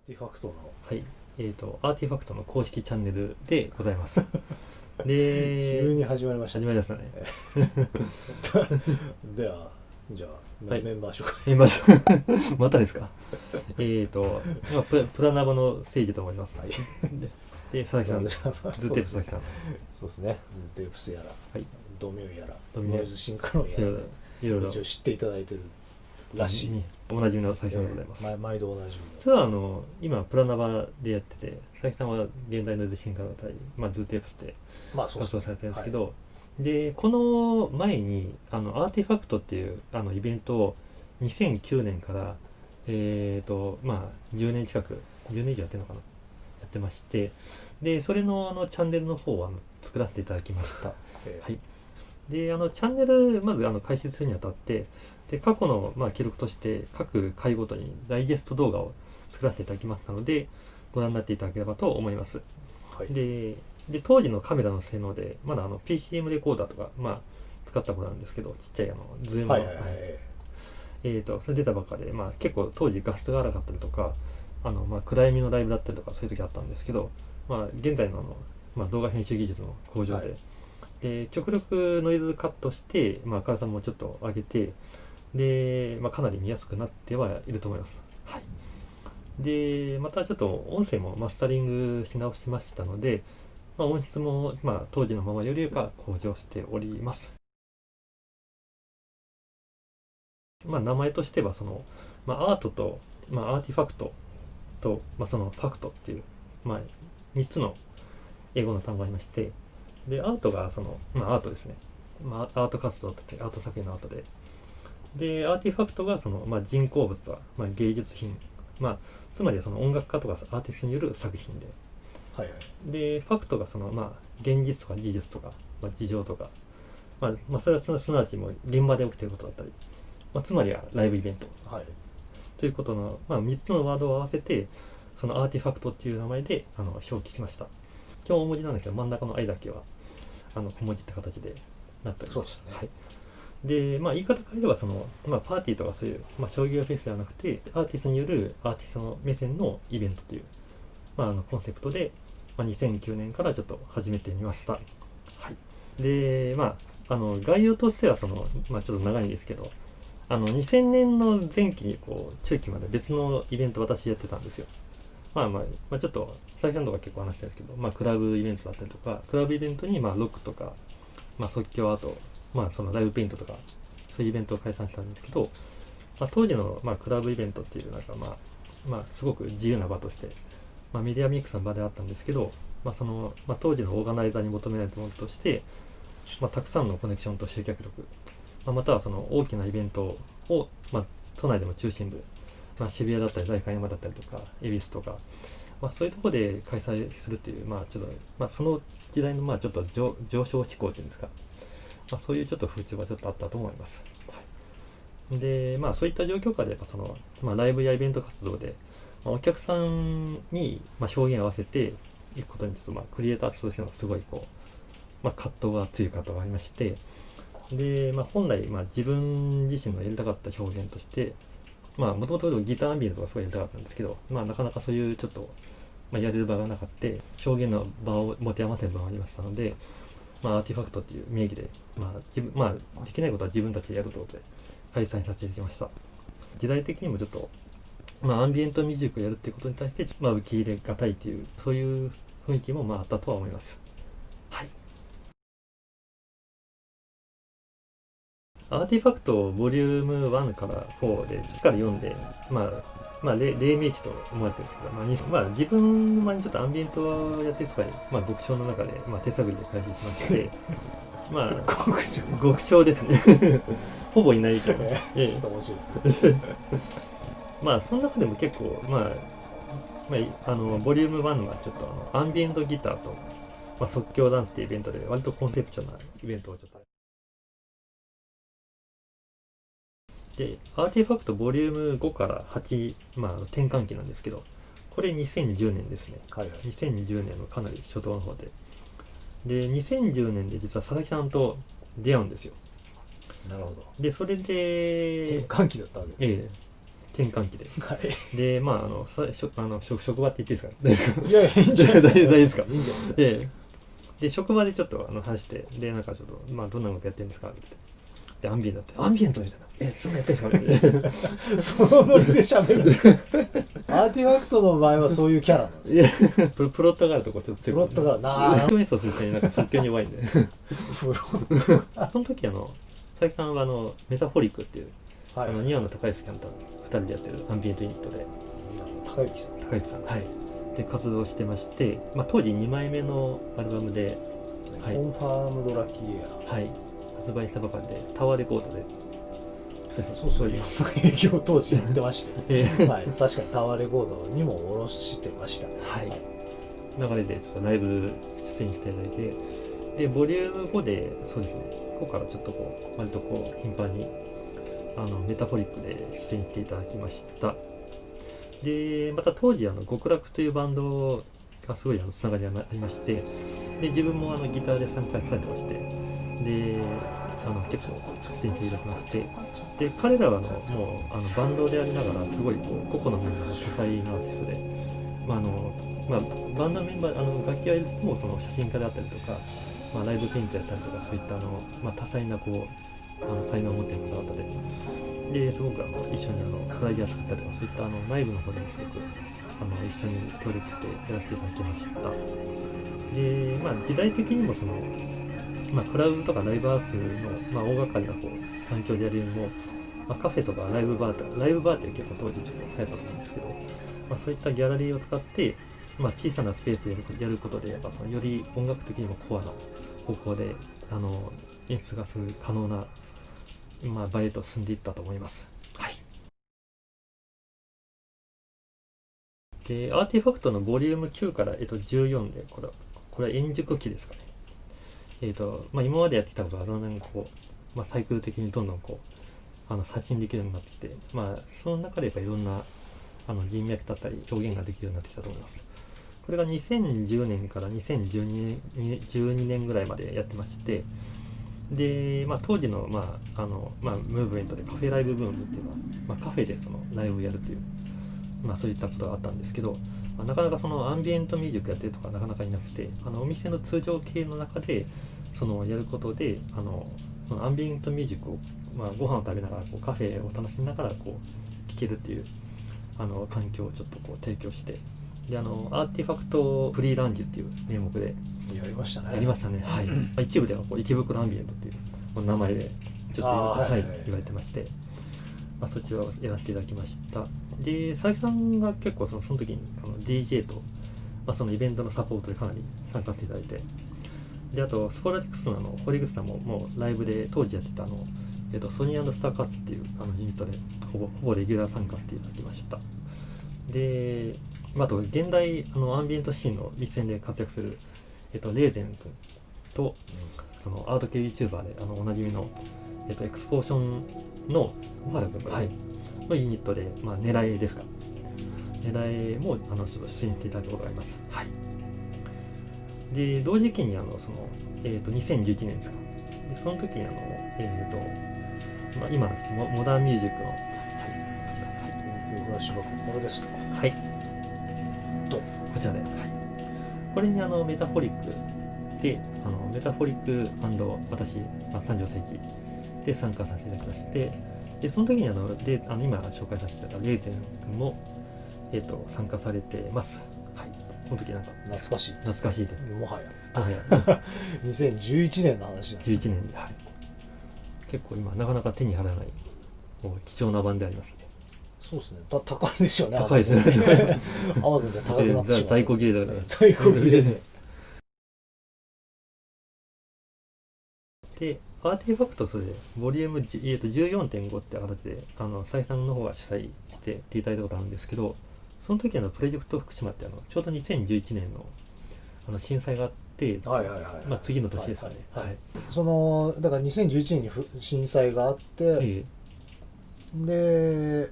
ティファクトのはい、アーティファクトの公式チャンネルでございます。で、急に始まりました始まりましたね。ではじゃあ、はいメンバー紹介。またですか。今プラナバの誠司と思います。はい、で佐々木さんです。ズテープ佐々木さん。そうですね。ズテープスやら、はい、ドミューやら、ドミューノイズシンカロンやら、いろいろ一応知っていただいてるらしい。おなじみの佐々木さんでございます。毎度おなじみの。実は今プラナバでやってて、佐々木さんは現代ノイズシンカロン対、ズテープスで活動されてるんですけど、でこの前にアーティファクトっていうイベントを2009年から10年近く10年以上やってるのかな、やってまして、でそれのチャンネルの方を作らせていただきました。はい。でチャンネルまず開設するにあたって、で過去の記録として各回ごとにダイジェスト動画を作らせていただきましたので、ご覧になっていただければと思います。はい、で当時のカメラの性能でまだPCM レコーダーとか使ったことなんですけど、ちっちゃいズームの、それ出たばっかで、結構当時画質が荒かったりとか、暗闇のライブだったりとかそういう時あったんですけど、現在の動画編集技術の向上で、で極力ノイズカットして、明るさもちょっと上げて、で、かなり見やすくなってはいると思います。はい。でまたちょっと音声もマスタリングし直しましたので、音質も、当時のままよりか向上しております。名前としてはアートと、アーティファクトと、そのファクトっていう、3つの英語の単語がありまして、でアートがアートですね、アート活動とってアート作品のアートで、でアーティファクトが人工物は、芸術品、つまりは音楽家とかアーティストによる作品で、でファクトが現実とか事実とか、事情とか、それはすなわちもう現場で起きていることだったり、つまりはライブイベント、ということの、3つのワードを合わせてそのアーティファクトっていう名前で表記しました。基本大文字なんですけど、真ん中の I だけは小文字って形でなっております。はい。で、言い方変えればパーティーとかそういう、商業フェスではなくて、アーティストによるアーティストの目線のイベントという、コンセプトで、2009年からちょっと始めてみました。はい。で、概要としてはちょっと長いんですけど、2000年の前期に中期まで別のイベント私やってたんですよ。ちょっと最初のとこ結構話してるんですけど、クラブイベントだったりとか、クラブイベントにロックとか、即興アート、そのライブペイントとか、そういうイベントを開催したんですけど、当時のクラブイベントっていうすごく自由な場として、メディアミックスの場であったんですけど、当時のオーガナイザーに求められたものとして、たくさんのコネクションと集客力、または大きなイベントを、都内でも中心部、渋谷だったり代官山だったりとか恵比寿とか、そういうところで開催するっていう、ちょっと、その時代のちょっと上昇志向っていうんですか、そういうちょっと風潮がちょっとあったと思います。はい、でそういった状況下でやっぱライブやイベント活動で、お客さんに表現を合わせていくことにちょっとクリエイターとしてのすごい葛藤が強い葛藤がありまして、で、本来、自分自身のやりたかった表現として、もともとギターアンビエントがすごいやりたかったんですけど、なかなかそういうちょっと、やれる場がなかった、表現の場を持て余ってる場がありましたので、アーティファクトっていう名義で、できないことは自分たちでやるということで開催させていただきました。時代的にもちょっと、アンビエントミュージックをやるっていうことに対して、受け入れがたいという、そういう雰囲気もあったとは思います。はい。アーティファクトボリューム1から4で1から4で、黎明期と思われてるんですけど、自分の前にちょっとアンビエントをやってるとかに、極小の中で、手探りで開始しまして、極小ですね。ほぼいないから。ちょっと面白いですね。その中でも結構、ボリューム1はちょっとアンビエントギターと、即興ダンスっていうイベントで、割とコンセプチュアルなイベントをちょっと。で、アーティファクトボリューム5から8、転換期なんですけど、これ2010年ですね。2010年のかなり初頭の方で。で、2010年で実は佐々木さんと出会うんですよ。なるほど。で、それで、転換期だったわけですね。転換期ではいでまあ職場って言っていいですか？いやいやいいんじゃないですか。大丈夫ですか？いいんじゃないですか。で職場でちょっと話してでなんかちょっとまあどんなことやってるんですかってでアンビエントだってアンビエントみたいなそんなやってるんですかみたいなそのノリで喋るんですか。アーティファクトの場合はそういうキャラなんですいよ。やプロットがあるとこちょっと強くプロットがなメソする人になんか即興に弱いんでプロットその時佐々木さんはメタフォリックっていうはい2話の高安キャンター2人でやってるアンビエントユニットで高之さん高安さんはいで活動してまして、まあ、当時2枚目のアルバムで、はいコンファームドラキエはい発売したばかりでタワーレコードでそういろんな営業当時やってまして、えはい、確かにタワーレコードにも卸してましたね。はい流れでちょっとライブ出演していただいてでボリューム5でそうですねここからちょっと割と頻繁にメタフォリックで出演していただきましたでまた当時極楽というバンドがすごいつながりがありましてで自分もギターで参加されてましてで結構出演していただきましてで彼らはもうバンドでありながらすごい個々のメンバーが多彩なアーティストでバンドのメンバー楽器はいつもその写真家であったりとか、ライブペイントやったりとかそういった多彩な才能を持っている方々ですごく一緒にフライヤー作ったりとかそういった内部の方でもすごく一緒に協力してやらせていただきましたで、時代的にもクラウドとかライブハウスの、大掛かりな環境でやるよりも、カフェとかライブバーって結構当時ちょっと流行ったと思うんですけど、そういったギャラリーを使って、小さなスペースでやることでやっぱより音楽的にもコアな方向で演出がする可能な、場へと進んでいったと思います。はい。でアーティファクトのボリューム9から、14でこれは円熟期ですかね。今までやってきたことがだんだんサイクル的にどんどん発信できるようになってきて、その中でやっぱいろんな人脈だったり表現ができるようになってきたと思います。これが2010年から2012年ぐらいまでやってまして、で、当時の、ムーブメントでカフェライブブームっていうのは、カフェでライブをやるという、そういったことがあったんですけど、なかなかアンビエントミュージックやってるとかなかなかいなくて、お店の通常経営の中でやることでそのアンビエントミュージックを、ご飯を食べながらカフェを楽しみながら聴けるっていう環境をちょっと提供してでアーティファクトフリーランジっていう名目でやりましたね。やりましたね。はい。一部では池袋アンビエントっていう名前でちょっと言われてまして、そちらをやらせていただきました。で佐々木さんが結構その時にDJ と、そのイベントのサポートでかなり参加していただいて、であとスポラティクスの堀口さんももうライブで当時やってたソニー&スターカッツっていうユニットでほぼレギュラー参加していただきました。で、あと現代アンビエントシーンの一線で活躍するレーゼン君と、そのアート系 YouTuber でおなじみのエクスポーションの小原君、はい、のユニットで、狙いですか。狙いもちょっと出演していただいたことがあります。はい。で同時期に2011年ですか。でその時に今のモダンミュージックのフラッシュバックこれですね。はい。こちらで、はい、これにメタフォリックでメタフォリック&私、三条世紀で参加させていただきまして、でその時に今紹介させていただいたレーゼン君も、参加されてます。はい。この時なんか懐かしいです。懐かしいでもはや2011年の話11年で、はい、結構今なかなか手に入らない貴重な版でありますね。そうですね。高いですよね。高いですね。アマゾンで高くなってしまう。在庫切れだから。在庫切れで。で、アーティファクトスでボリューム、14.5 って形で佐々木さんの方が主催していただいたことあるんですけど、その時プロジェクト福島ってちょうど2011年の震災があって、次の年ですよね。だから2011年に震災があって、で、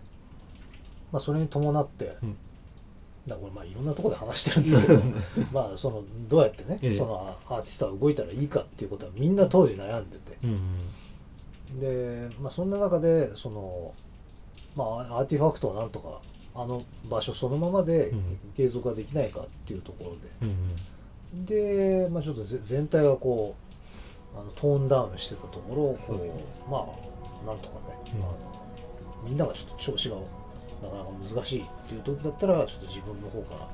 それに伴って、これいろんなところで話してるんですけどどうやってね、そのアーティストが動いたらいいかっていうことはみんな当時悩んでて、で、そんな中でまあ、アーティファクトはなんとかあの場所そのままで継続ができないかっていうところで、で、まあ、ちょっと全体がこうトーンダウンしてたところをこう、まあなんとかね、みんながちょっと調子がなかなか難しいっていう時だったらちょっと自分の方から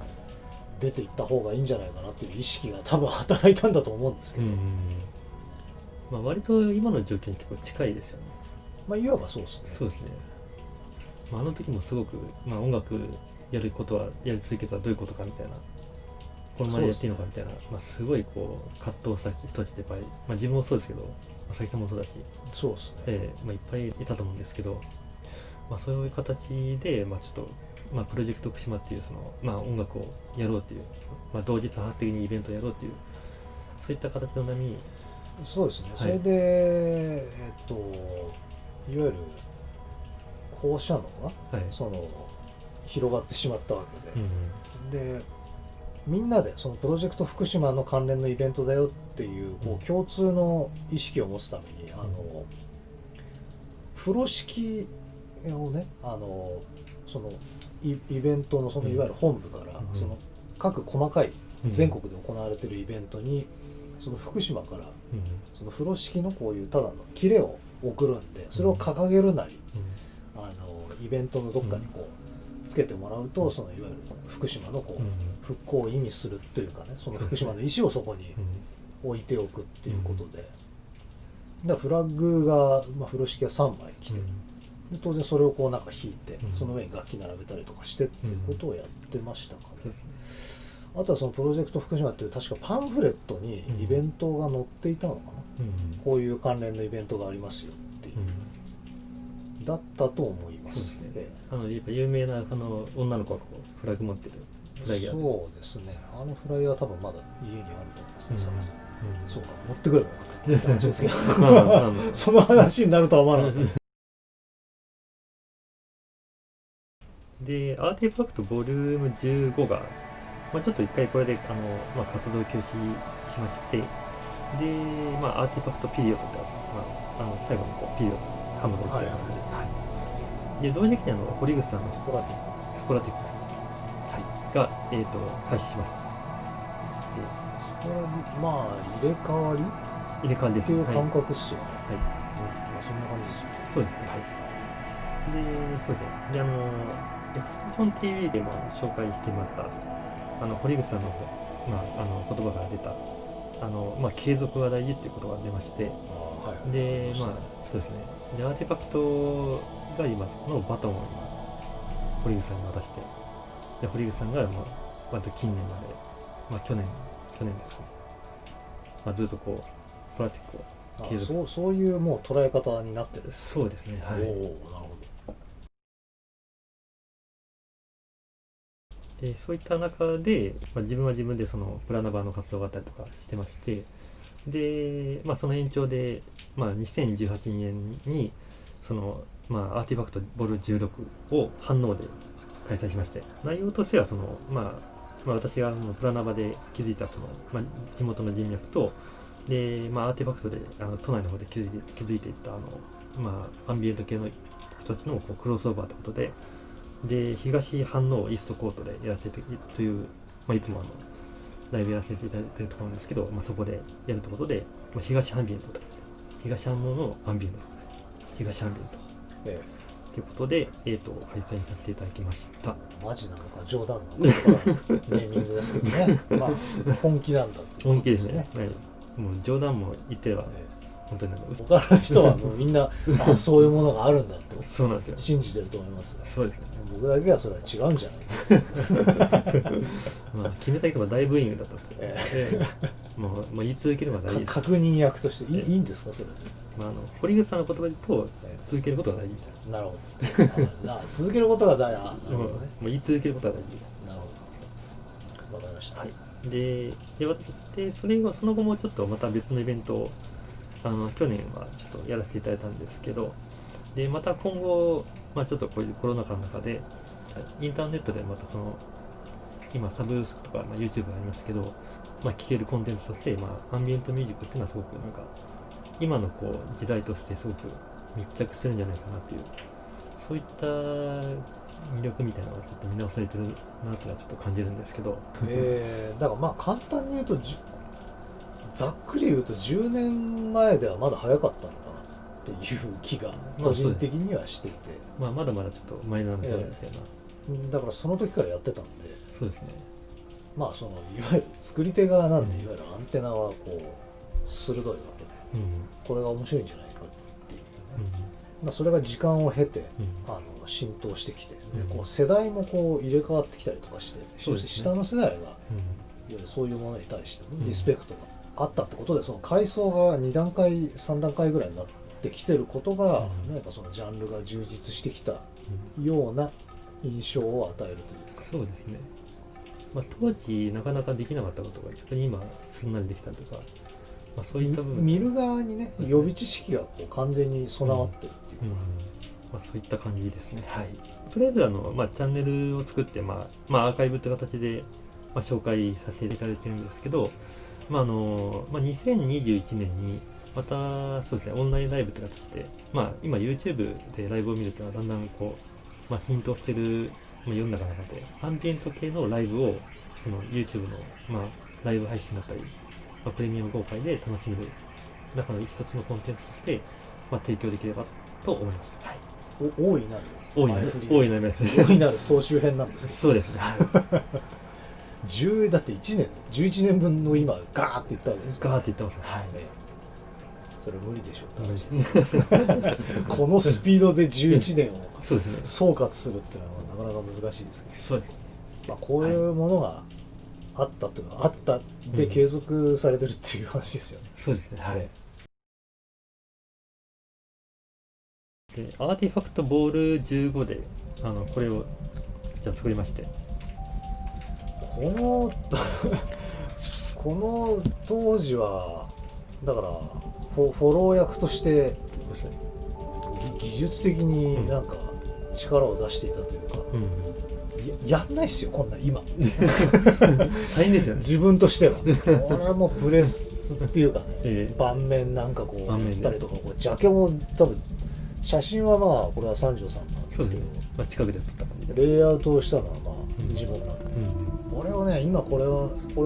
出ていった方がいいんじゃないかなっていう意識が多分働いたんだと思うんですけど、まあ、割と今の状況に結構近いですよね。まあいわばそうですね。そうですね。まあ、あの時もすごく、まあ、音楽やることはやり続けたらどういうことかみたいな、このままやっていいのかみたいな、まあ、すごいこう葛藤した人たちっていっぱい、まあ、自分もそうですけど、佐々木さんもそうだし、そうですね、まあ、いっぱいいたと思うんですけど、まあ、そういう形で、まあ、ちょっと、まあ、プロジェクト福島っていうその、まあ、音楽をやろうっていう、まあ、同時多発的にイベントをやろうっていう、そういった形の波。そうですね、それで、いわゆる放射能が、その広がってしまったわけで、でみんなでそのプロジェクト福島の関連のイベントだよっていう、こう共通の意識を持つために風呂敷をねそのイベントのそのいわゆる本部からその各細かい全国で行われているイベントにその福島からその風呂敷のこういうただの切れを送るんで、それを掲げるなりイベントのどっかにこうつけてもらうと、そのいわゆる福島のこう復興を意味するというかね、その福島の石をそこに置いておくっていうことで、だからフラッグが、まあ、風呂敷が3枚来て、で当然それをこうなんか引いて、その上に楽器並べたりとかしてっていうことをやってましたかね。あとはそのプロジェクト福島っていう確かパンフレットにイベントが載っていたのかな、こういう関連のイベントがありますよっていう、だったと思います。そうですね、やっぱ有名な女の子がこうフラグ持ってるフライヤー。そうですね、あのフライヤー多分まだ家にあると思いますね、探せば。そうか、持ってくればよかったって話ですけどその話になるとは思わなかった。で、アーティファクトボリューム15が、まあ、ちょっと一回これでまあ、活動休止しまして、で、まあ、アーティファクトピリオドって、まあ、最後にこうピリオド、カムが置いてあるので、で、同時期に堀口さんのスポラティック、が、開始します。でスポラティック、まあ、入れ替わりですっていう感覚っすよね。はい。まあ、そんな感じですよね。そうですね。はい。で、そうですね。で、エクスプション TV でも紹介してもらった、堀口さんの、まあ、言葉から出た、まあ、継続が大事っていうことが出まして、で、まあ、そうですね。で、アーティファクトが今のバトンを堀口さんに渡して、で、堀口さんが、また近年まで、まあ、去年ですかね。まあ、ずっとこう、プラティックを継続。そういうもう捉え方になってる。そうですね。はい。なるほど。でそういった中で、まあ、自分は自分でそのプラナバーの活動があったりとかしてまして、で、まあ、その延長で、まあ、2018年にその、まあ、アーティファクトボル16を反応で開催しまして、内容としてはその、まあ、私がプラナバで築いたその、まあ、地元の人脈とで、まあ、アーティファクトで都内の方で築いていったまあ、アンビエント系の人たちのこうクロスオーバーということで、で東飯能イーストコートでやらせてという、まあ、いつもライブやらせていただいているところなんですけど、まあ、そこでやるということで、まあ、東アンビエントとかですね、東飯能のアンビエント、東アンビエント、ということで、開催させていただきました。マジなのか冗談なのかネーミングですけどね、まあ、本気なんだっていう、本気ですね、はい、もう冗談も言ってれば、本当に他の人はもうみんなそういうものがあるんだってそうなんですよ、信じてると思います、そうですね、僕だけはそれは違うんじゃないまあ決めた人は大ブーイングだったんですけど、もう言い続けるのが大事です。確認役としていいんですかそれ、まあ、堀口さんの言葉で言うと、続けることが大事みたいなるほど続けることが大事、なるほどね、もう言い続けることが大事です。なるほど、わかりました。はい、でその後もちょっとまた別のイベントを去年はちょっとやらせていただいたんですけど、でまた今後、まあ、ちょっとこういうコロナ禍の中でインターネットでまたその今サブスクとか、まあ、YouTube がありますけど、まあ、聴けるコンテンツとして、まあ、アンビエントミュージックっていうのはすごくなんか今のこう時代としてすごく密着してるんじゃないかなっていう、そういった魅力みたいなのがちょっと見直されてるなというのはちょっと感じるんですけど、だからまあ簡単に言うとざっくり言うと10年前ではまだ早かったのかなっていう気が個人的にはしていて、まだまだちょっとマイナーな時代ですよな、だからその時からやってたんで、そうですね、まあそのいわゆる作り手側なんで、いわゆるアンテナはこう鋭いわけで、これが面白いんじゃないかっていうね、それが時間を経て、浸透してきて、でこう世代もこう入れ替わってきたりとかして、下の世代がいわゆるそういうものに対してリスペクトがあったってことで、その階層が2段階3段階ぐらいになってきてることが、なんかそのジャンルが充実してきたような印象を与えるというか。そうですね。当時なかなかできなかったことが逆に今すんなりできたりとか、そういった部分、見る側にね、予備知識がこう完全に備わってるっていうか、そういった感じですね。はい。とりあえずチャンネルを作って、アーカイブって形で、紹介させていただいてるんですけど、2021年にまたそうですね、オンラインライブって形で、今 YouTube でライブを見るというのはだんだんこう、浸透してる世の中の中で、アンビエント系のライブをその YouTube の、ライブ配信だったり、プレミアム公開で楽しめる中の一つのコンテンツとして、提供できればと思います。はい、大いなる総集編なんですけど、そうですね。だって11年分の今ガーって言ったわけですよ。ガーって言ってますね。はい。それ無理でしょって話です。このスピードで11年を総括するっていうのはなかなか難しいですけど、そうです。こういうものがあったというか、あったで継続されてるっていう話ですよね。そうですね。はい。でアーティファクトボール15でこれをじゃあ作りまして、この当時はだからフォロー役として技術的になんか力を出していたというか、やんないっすよこんな今大変ですよね、自分としては。これはもうプレスっていうかね、盤面なんかこうやったりとか、ジャケも多分写真はこれは三条さんなんですけど、近くで撮った感じでレイアウトをしたのは自分なんで、これをね今これ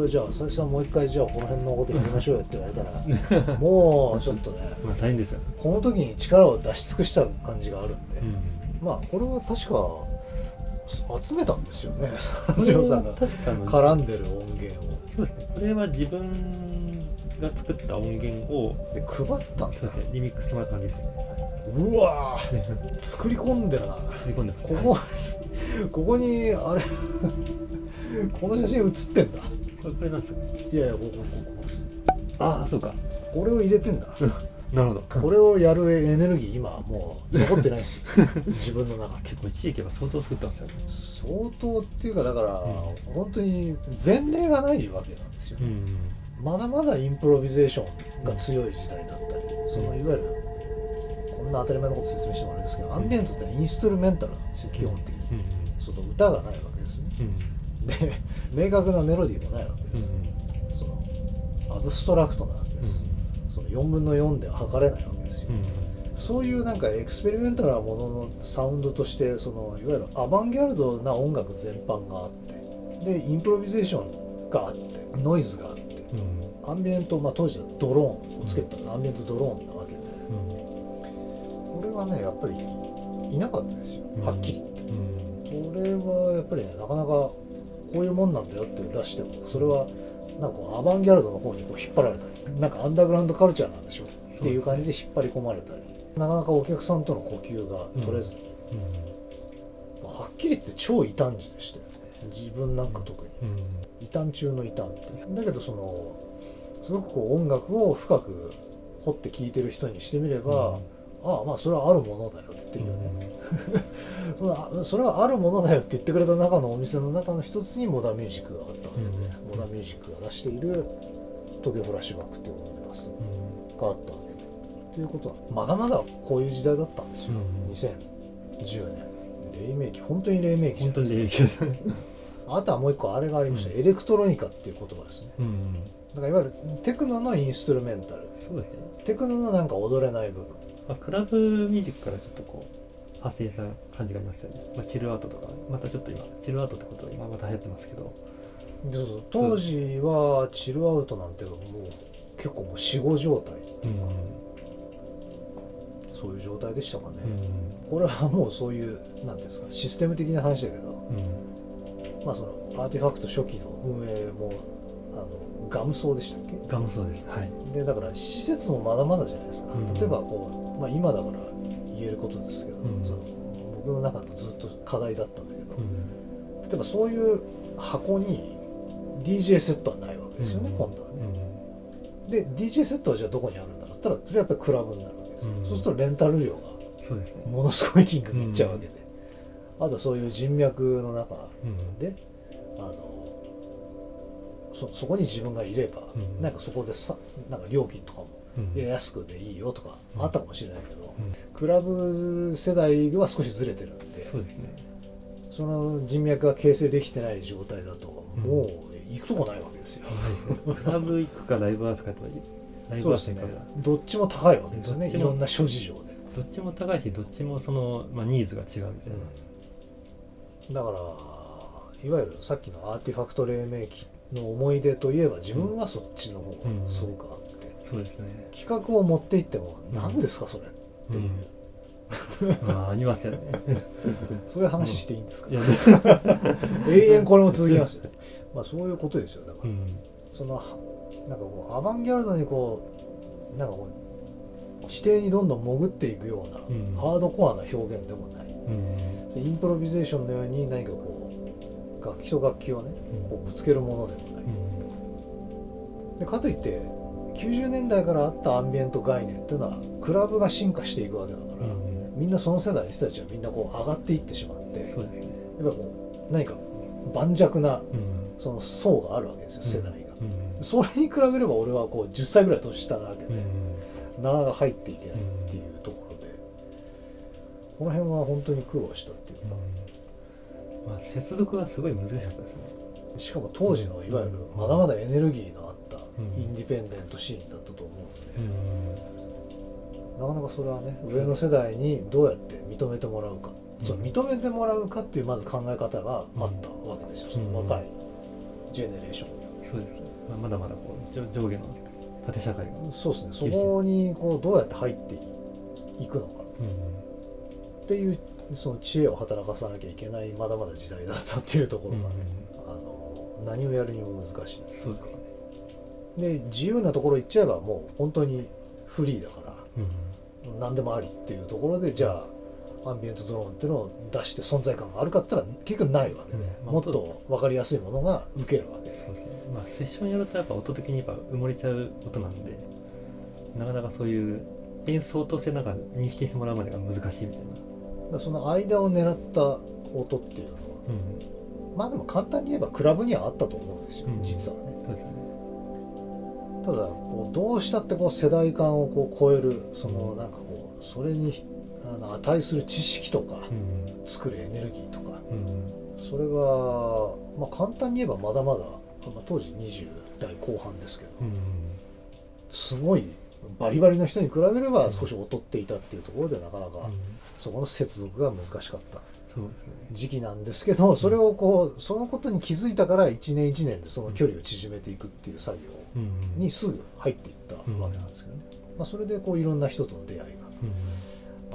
じゃあ佐々木さんもう一回じゃあこの辺のことやりましょうよって言われたらもうちょっとね、大変ですよね。この時に力を出し尽くした感じがあるんで、これは確か集めたんですよね、三条さんが絡んでる音源を。そうですね、これは自分が作った音源をで配ったんだ。リミックスしてもらった感じですね。うわー作り込んでるな。作り込んでここにあれこの写真写ってんだ。これなんですか。いやここです。ああそうか、これを入れてんだ。なるほど。これをやるエネルギー今もう残ってないですよ自分の中。結構一時期は相当作ったんですよね。相当っていうかだから、本当に前例がないわけなんですよ、まだまだインプロビゼーションが強い時代だったり、そのいわゆるこんな当たり前のこと説明してもあれですけど、アンビエントってインストゥルメンタルなんですよ基本的に、その歌がないわけですね、で明確なメロディーもないわけです、そのアブストラクトなわけです、その4分の4では測れないわけですよ、そういうなんかエクスペリメンタルなもののサウンドとして、そのいわゆるアバンギャルドな音楽全般があって、でインプロビゼーションがあって、ノイズがあって、アンビエント、当時はドローンをつけたアンビエントドローンなわけで、これはねやっぱりいなかったですよ、はっきり言って、それはやっぱりねなかなかこういうもんなんだよって出しても、それはなんかアバンギャルドの方にこう引っ張られたり、なんかアンダーグラウンドカルチャーなんでしょっていう感じで引っ張り込まれたり、なかなかお客さんとの呼吸が取れずに、はっきり言って超異端児でしたよね、自分なんか特に、異端中の異端って。だけどそのすごくこう音楽を深く掘って聴いてる人にしてみれば、それはあるものだよっていうね、それはあるものだよって言ってくれた中のお店の中の一つにモダンミュージックがあったわけで、モダンミュージックが出している東京フラッシュバックっていうオムニバスがあったわけで、ということはまだまだこういう時代だったんですよ、2010年。黎明期、本当に黎明期じゃないですか。あとはもう一個あれがありました、エレクトロニカっていう言葉ですね、だからいわゆるテクノのインストゥルメンタル、そうですね、テクノのなんか踊れない部分、クラブミュージックからちょっとこう派生した感じがありますよね。チルアウトとかまたちょっと今チルアウトってことが今また流行ってますけど、そうそう、当時はチルアウトなんてもう結構もう死後状態っていうか、そういう状態でしたかね。これはもうそういうなんていうんですか、システム的な話だけど、そのアーティファクト初期の運営もガムソーでしたっけ？ガムソーです。はい。でだから施設もまだまだじゃないですか。例えばこう、今だから言えることですけど、その僕の中のずっと課題だったんだけど、例えばそういう箱に DJ セットはないわけですよね、今度はね。で DJ セットはじゃあどこにあるんだろうったら、それはやっぱりクラブになるわけですよ。そうするとレンタル料がものすごい金額いっちゃうわけで、あとはそういう人脈の中で、そこに自分がいれば、なんかそこでなんか料金とかも、安くでいいよとかあったかもしれないけど、クラブ世代は少しずれてるんで、そうですね、その人脈が形成できてない状態だと、もう行くとこないわけですよ。クラブ行くかライブハウスかとか、ライブハウスか、どっちも高いわけですよね、いろんな諸事情で。どっちも高いし、どっちもその、ニーズが違うみたいな。だからいわゆるさっきのアーティファクト黎明期の思い出といえば、自分はそっちの方がすごくあって、そうですね、企画を持っていっても何ですかそれっていう、ありますよね。そういう話していいんですか？永遠これも続きますよ。そういうことですよ。だから、そのなんかこうアバンギャルドにこうなんかこう地底にどんどん潜っていくような、ハードコアな表現でもない、インプロビゼーションのように何かこう楽器と楽器をね、こうぶつけるものでもない、でかといって90年代からあったアンビエント概念っていうのはクラブが進化していくわけだから、みんなその世代の人たちはみんなこう上がっていってしまって、やっぱこう何か盤石なその層があるわけですよ、世代が。それに比べれば俺はこう10歳ぐらい年下なわけで、なかなか入っていけないっていうところで、この辺は本当に苦労したっていうか、接続がすごい難しかったですね。しかも当時のいわゆるまだまだエネルギーのあったインディペンデントシーンだったと思うので、なかなかそれはね、上の世代にどうやって認めてもらうか、その認めてもらうかっていうまず考え方があったわけですよ、その若いジェネレーションには。そうですね、まだまだこう上下の縦社会が、そうですね、そこにこうどうやって入っていくのかっていう、その知恵を働かさなきゃいけないまだまだ時代だったっていうところがね、何をやるにも難しい。そうかで自由なところ行っちゃえばもう本当にフリーだから、何でもありっていうところで、じゃあアンビエントドローンっていうのを出して存在感があるかって言ったら結局ないわけで、もっと分かりやすいものが受けるわけで、そうですね、セッションやるとやっぱ音的にやっぱ埋もれちゃう音なんで、なかなかそういう演奏としてなんか認識してもらうまでが難しいみたいな。だその間を狙った音っていうのは、でも簡単に言えばクラブにはあったと思うんですよ、実はね。そうですね。ただこうどうしたってこう世代間をこう超える、そのなんかこうそれに値する知識とか、作るエネルギーとか、それが、簡単に言えばまだまだ、当時20代後半ですけど、すごいバリバリの人に比べれば少し劣っていたっていうところで、なかなかそこの接続が難しかった時期なんですけど、それをこうそのことに気づいたから一年一年でその距離を縮めていくっていう作業にすぐ入っていったわけなんですけどね。それでこういろんな人との出会いが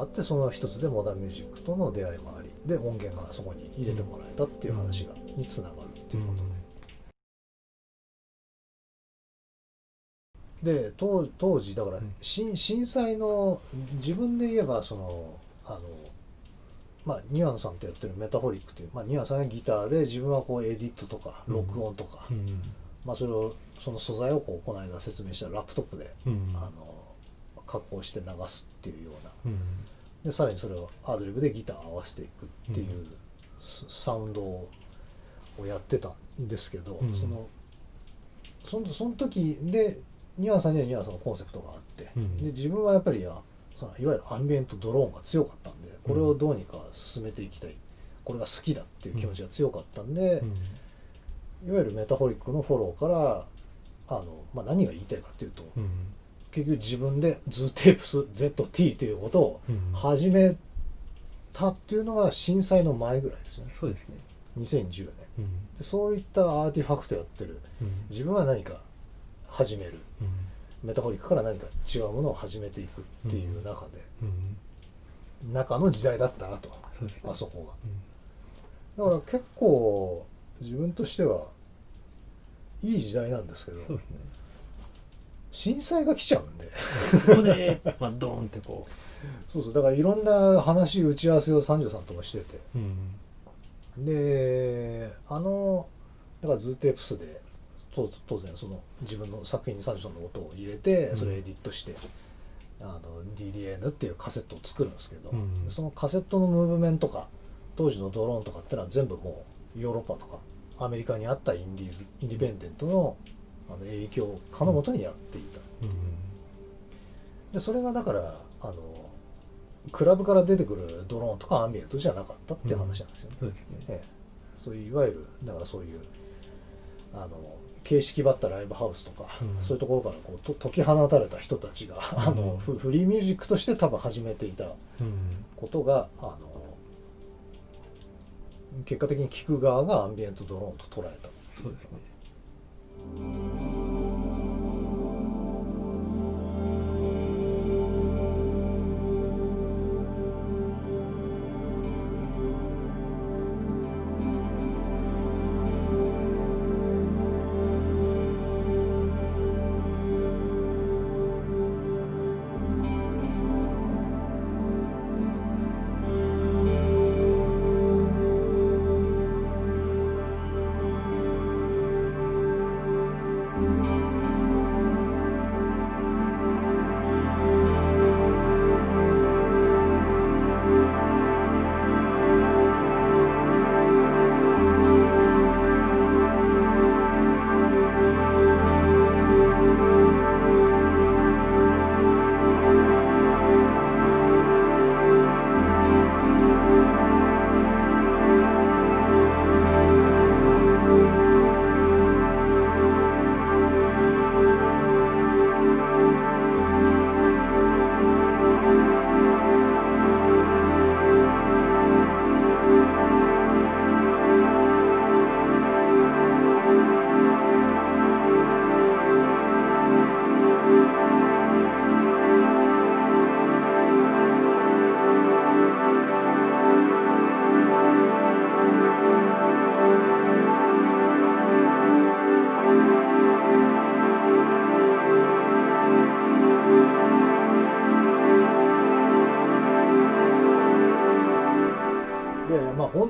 あって、その一つでモダンミュージックとの出会いもありで、音源がそこに入れてもらえたっていう話につながるっていうことで。で当時だから震災の自分で言えばそのニワノさんとやってるメタフォリックという、ニワノさんがギターで、自分はこうエディットとか録音とか、それをその素材をこの間説明したラップトップで、加工して流すっていうような、でさらにそれをアドリブでギター合わせていくっていうサウンドをやってたんですけど、その時でニワノさんにはニワノさんのコンセプトがあって、で自分はやっぱりそのいわゆるアンビエントドローンが強かったんで、これをどうにか進めていきたい、これが好きだっていう気持ちが強かったんで、いわゆるメタフォリックのフォローから何が言いたいかっていうと、結局自分でズーテープス ZT ということを始めたっていうのが震災の前ぐらいですよね。そうですね。2010年うんでそういったアーティファクトやってるうん自分は何か始めるうんメタフォリックから何か違うものを始めていくっていう中で、うん中の時代だったなと、そうですね。あそこが。だから結構自分としてはいい時代なんですけど、そうですね。震災が来ちゃうんでここで、まあ、ドーンってこそうそう、だからいろんな話打ち合わせを三条さんともしてて、う、うんでだからズーテープスで当然その自分の作品に三条さんの音を入れてそれをエディットして、DDN っていうカセットを作るんですけど、うんそのカセットのムーブメントとか当時のドローンとかってのは全部もうヨーロッパとかアメリカにあったインディペンデントの影響下のもとにやっていた。でそれがだからクラブから出てくるドローンとかアンビエントじゃなかったっていう話なんですよね。そうですね。ええ、そういういわゆるだからそういう形式ばったライブハウスとか、うんそういうところからこう解き放たれた人たちがフリーミュージックとして多分始めていたうんことが結果的に聞く側がアンビエントドローンと捉えた。そうですね。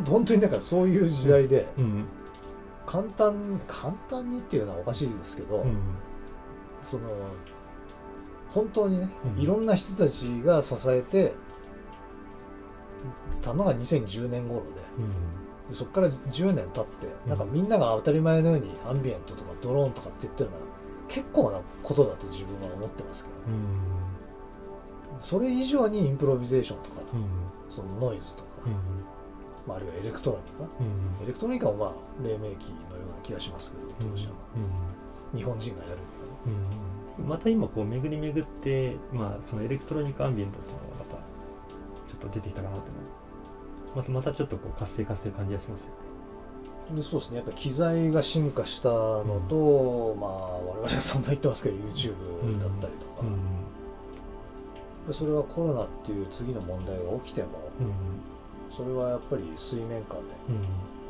本当にだからそういう時代でうん簡単にっていうのはおかしいですけど、うんその本当にね、うんいろんな人たちが支えてたのが2010年頃でそこから10年経ってなんかみんなが当たり前のようにアンビエントとかドローンとかって言ってるのは結構なことだと自分は思ってますけどね、それ以上にインプロビゼーションとかそのノイズとか、まあ、あるいはエレクトロニカ、エレクトロニカはまあ黎明期のような気がしますけど当時は、日本人がやるにはね、また今こう巡り巡って、まあ、そのエレクトロニックアンビエントっていうのがまたちょっと出てきたかなってまたちょっとこう活性化してる感じがしますよね。でそうですね、やっぱり機材が進化したのと、まあ我々は散々言ってますけど YouTube だったりとか、でそれはコロナっていう次の問題が起きても、それはやっぱり水面下で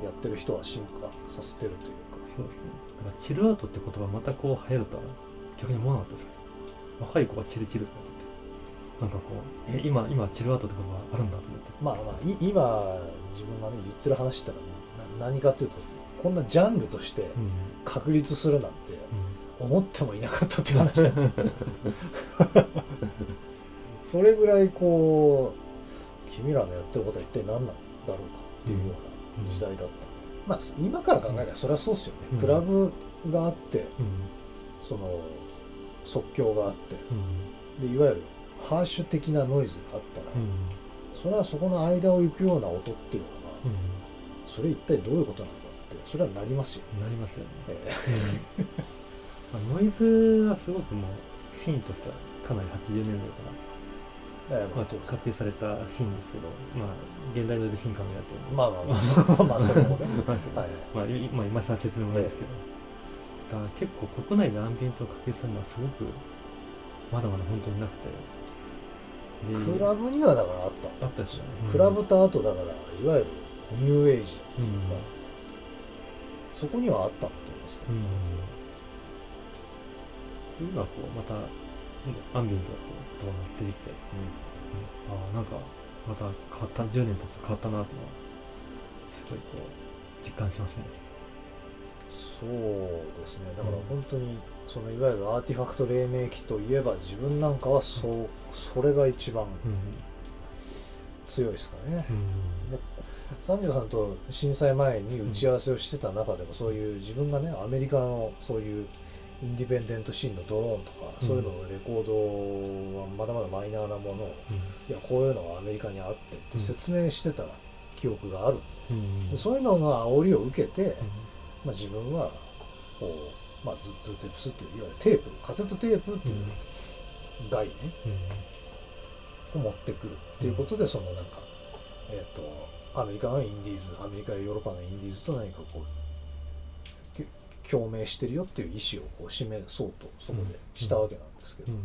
やってる人は進化させてるというか、そうですね。だからチルアウトって言葉またこう流行るとは逆に思わなかったですね。若い子がチルとかってなんかこう今チルアウトって言葉あるんだと思って。まあ今自分がね言ってる話ってのは何かというとこんなジャンルとして確立するなんて思ってもいなかったっていう話なんですよそれぐらいこう君らのやってることは一体何なんだろうかっていうような時代だった。まあ今から考えればそれはそうですよね、クラブがあって、その即興があって、でいわゆるハーシュ的なノイズがあったら、それはそこの間を行くような音っていうのが、それ一体どういうことなんだってそれはなりますよね。なりますよね。ノイズはすごくもうシーンとしてはかなり80年代からまあ、撮影されたシーンですけど、まあ、現代ので進化もやってるんで、まあまあまあまあそれもねまあはいまあ、今更説明もないですけど、だから結構国内でアンビエントを確立するのはすごくまだまだ本当になくて、でクラブにはだからあったあったですよね、クラブとあとだからいわゆるニューエイジっていうか、そこにはあったんだと思いますけど、今こうまたアンビエントだって言葉が出てきて、ああなんかまた変わった、10年経つと変わったなっていうのはすごいこう実感しますね。そうですね、だから本当にそのいわゆるアーティファクト黎明期といえば自分なんかはそれが一番強いですかね。で三条さんと震災前に打ち合わせをしてた中でもそういう自分がねアメリカのそういうインディペンデントシーンのドローンとかそういうののレコードはまだまだマイナーなものをいやこういうのがアメリカにあってって説明してた記憶があるんで、でそういうのの煽りを受けて、まあ、自分はこう、まあ、ズーテープスっていういわゆるテープカセットテープっていう概念を持ってくるっていうことでそのなんかアメリカのインディーズアメリカやヨーロッパのインディーズと何かこう共鳴してるよっていう意思をこう示そうとそこでしたわけなんですけど、ま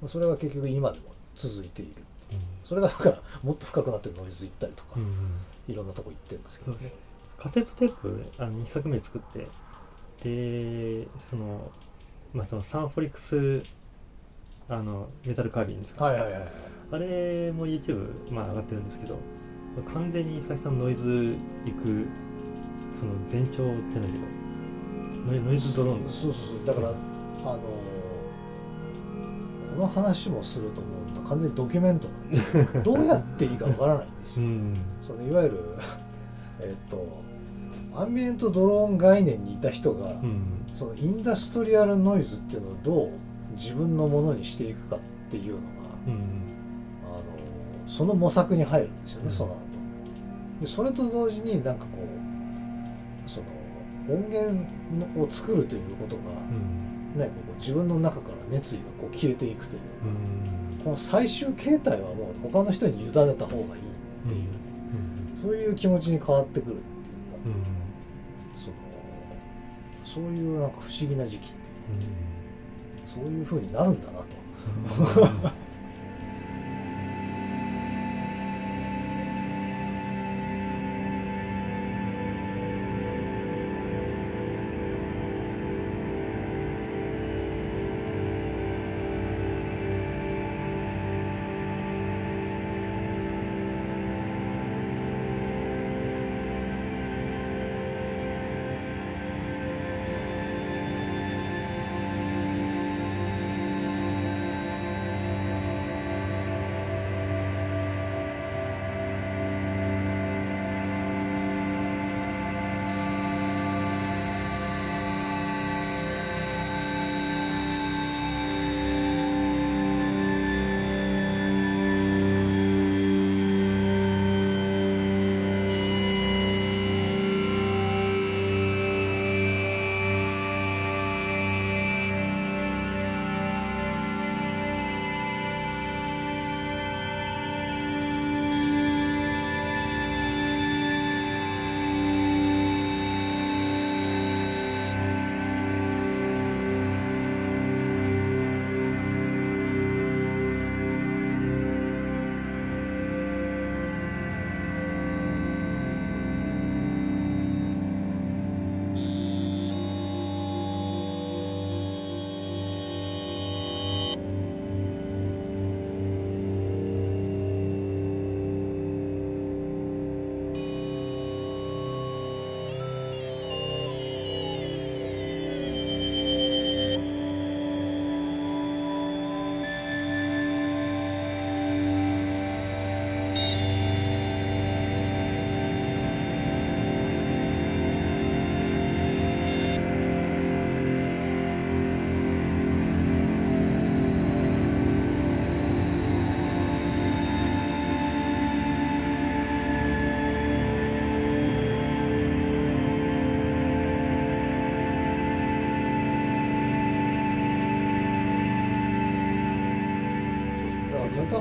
あ、それは結局今でも続いている、それがだからもっと深くなってノイズ行ったりとか、いろんなとこ行ってるんですけどね。カセットテープ2作目作ってでその、まあ、そのサンフォリックスメタルカービンですか、はいはいはい、あれも YouTube、まあ、上がってるんですけど完全に佐々木さんのノイズ行くその前兆ってないけどノイズドローンそうだからこの話もすると思うと完全にドキュメントなんですよどうやっていいかわからないんですよ、そのいわゆるアンビエントドローン概念にいた人が、そのインダストリアルノイズっていうのをどう自分のものにしていくかっていうのが、その模索に入るんですよね、その後でそれと同時になんかこうその音源を作るということが、ね、こう自分の中から熱意がこう消えていくというか、この最終形態はもう他の人に委ねた方がいいっていう、そういう気持ちに変わってくるっていうか、そういうなんか不思議な時期っていうか、そういう風になるんだなと。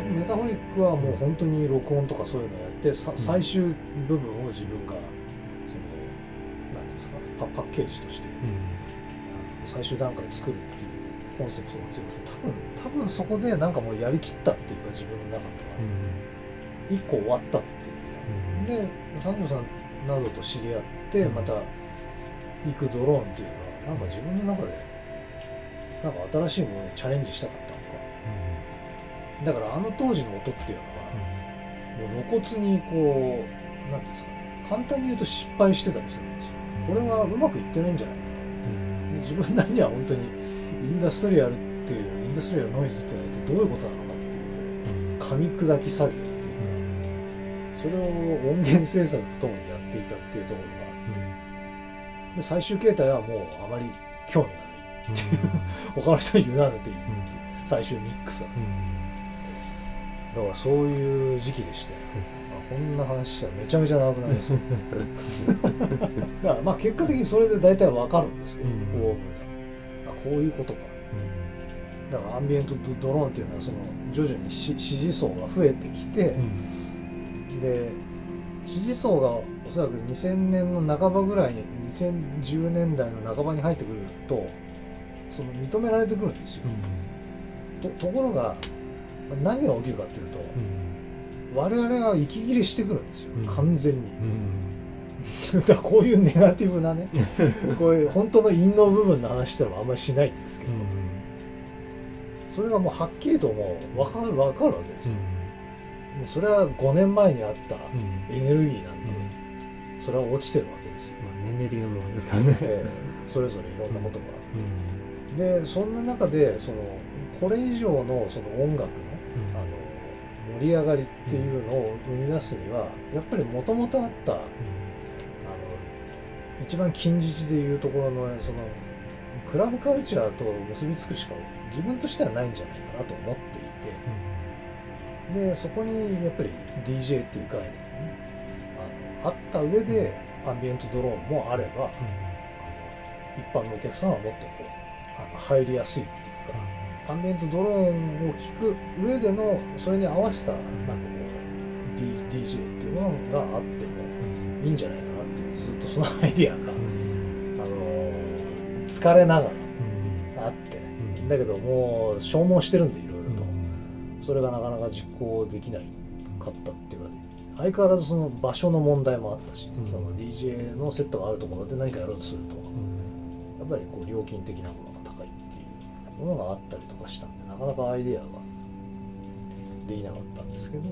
メタフォリックはもう本当に録音とかそういうのをやって最終部分を自分がそのなんていうんですかパッケージとして最終段階で作るっていうコンセプトが強くて多分そこでなんかもうやりきったっていうか自分の中では一個終わったっていうか、で三條さんなどと知り合ってまた行くドローンっていうのはなんか自分の中でなんか新しいものにチャレンジしたかったのか、だからあの当時の音っていうのはもう露骨にこうなんていうんですかね、簡単に言うと失敗してたりするんですよ。これはうまくいってないんじゃないかな、で自分なりには本当にインダストリアルっていうインダストリアルノイズっていうのは一体どういうことなのかっていう噛み砕き作業っていうか、それを音源制作とともにやっていたっていうところが、で最終形態はもうあまり興味がないっていう他の人に委ねていいっていう最終ミックスは、だからそういう時期でして、こんな話したらめちゃめちゃ長くなりますよだからまあ結果的にそれで大体わかるんですけど、こういうことか、だからアンビエントドローンっていうのはその徐々に支持層が増えてきて、で支持層がおそらく2000年の半ばぐらいに2010年代の半ばに入ってくるとその認められてくるんですよ、ところが何が起きるかっていうと、我々は息切れしてくるんですよ、完全に、だからこういうネガティブなねこういう本当の陰の部分の話ってのはあんまりしないんですけど、それがもうはっきりともう分かるわけですよ、もうそれは5年前にあったエネルギーなんで、それは落ちてるわけですよ、年齢的な部分ですからね、それぞれいろんなことがあって、でそんな中でそのこれ以上のその音楽の、盛り上がりっていうのを生み出すにはやっぱりもともとあった、一番近似値でいうところのそのクラブカルチャーと結びつくしか自分としてはないんじゃないかなと思っていて、でそこにやっぱり DJ っていう概念がねあった上でアンビエントドローンもあれば、一般のお客さんはもっとこう入りやすいっていうか、アンビエントドローンを聞く上でのそれに合わせたなんかこう DJ っていうものがあってもいいんじゃないかなっていう、ずっとそのアイディアが、疲れながらあって、だけどもう消耗してるんでいろいろと、それがなかなか実行できないかったっていうか、相変わらずその場所の問題もあったし、その DJ のセットがあるところで何かやろうとするとやっぱりこう料金的なものが高いっていうものがあったりとかしたんで、なかなかアイデアができなかったんですけど、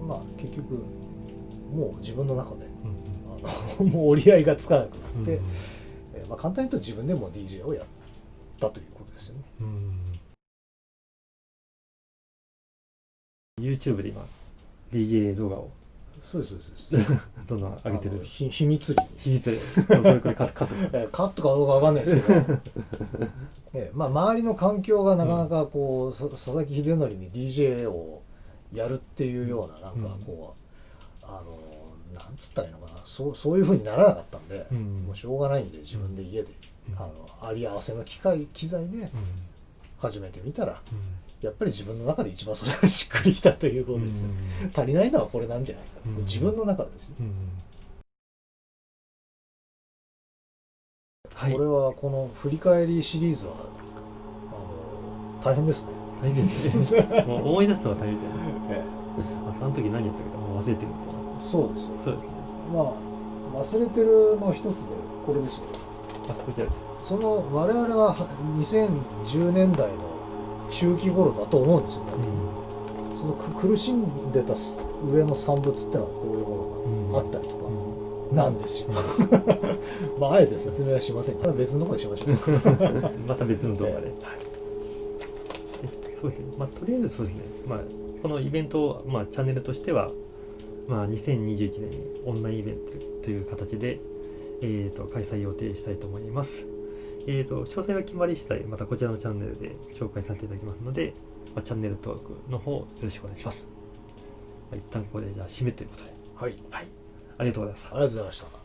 まあ結局もう自分の中で、もう折り合いがつかなくなって、まあ簡単に言うと自分でも DJ をやったということですよね。YouTube で今 DJ 動画をそうですそうですどんどん上げてる秘密裏に秘密でこれカットカットかどうかわかんないですけどまあ周りの環境がなかなかこう、佐々木秀則に DJ をやるっていうようななんかこう、なんつったらいいのかな、そういう風にならなかったんで、もうしょうがないんで自分で家で、あり合わせの機材で始めてみたら、やっぱり自分の中で一番それがしっくりきたということですよ、足りないのはこれなんじゃないか、自分の中ですよ、はい、これはこの振り返りシリーズは大変ですね。大変ですねもう思い出すのが大変だよね、あの時何やったかもう忘れてるみたいな。そうですよ、そうですね。まあ忘れてるの一つでこれですよ。こちらです。その我々は2010年代の中期頃だと思うんですよね、その苦しんでた上の産物ってのはこういうものがあったりとかなんですよ、まああえて説明はしませんが別のところでしましょうまた別の動画で、そうですね、まあとりあえずそうですね、まあこのイベントを、まあ、チャンネルとしては、まあ、2021年にオンラインイベントという形で、開催予定したいと思います。詳細が決まり次第、またこちらのチャンネルで紹介させていただきますので、まあ、チャンネル登録の方よろしくお願いします。まあ、一旦ここでじゃあ締めということで、はい、はい、ありがとうございました。ありがとうございました。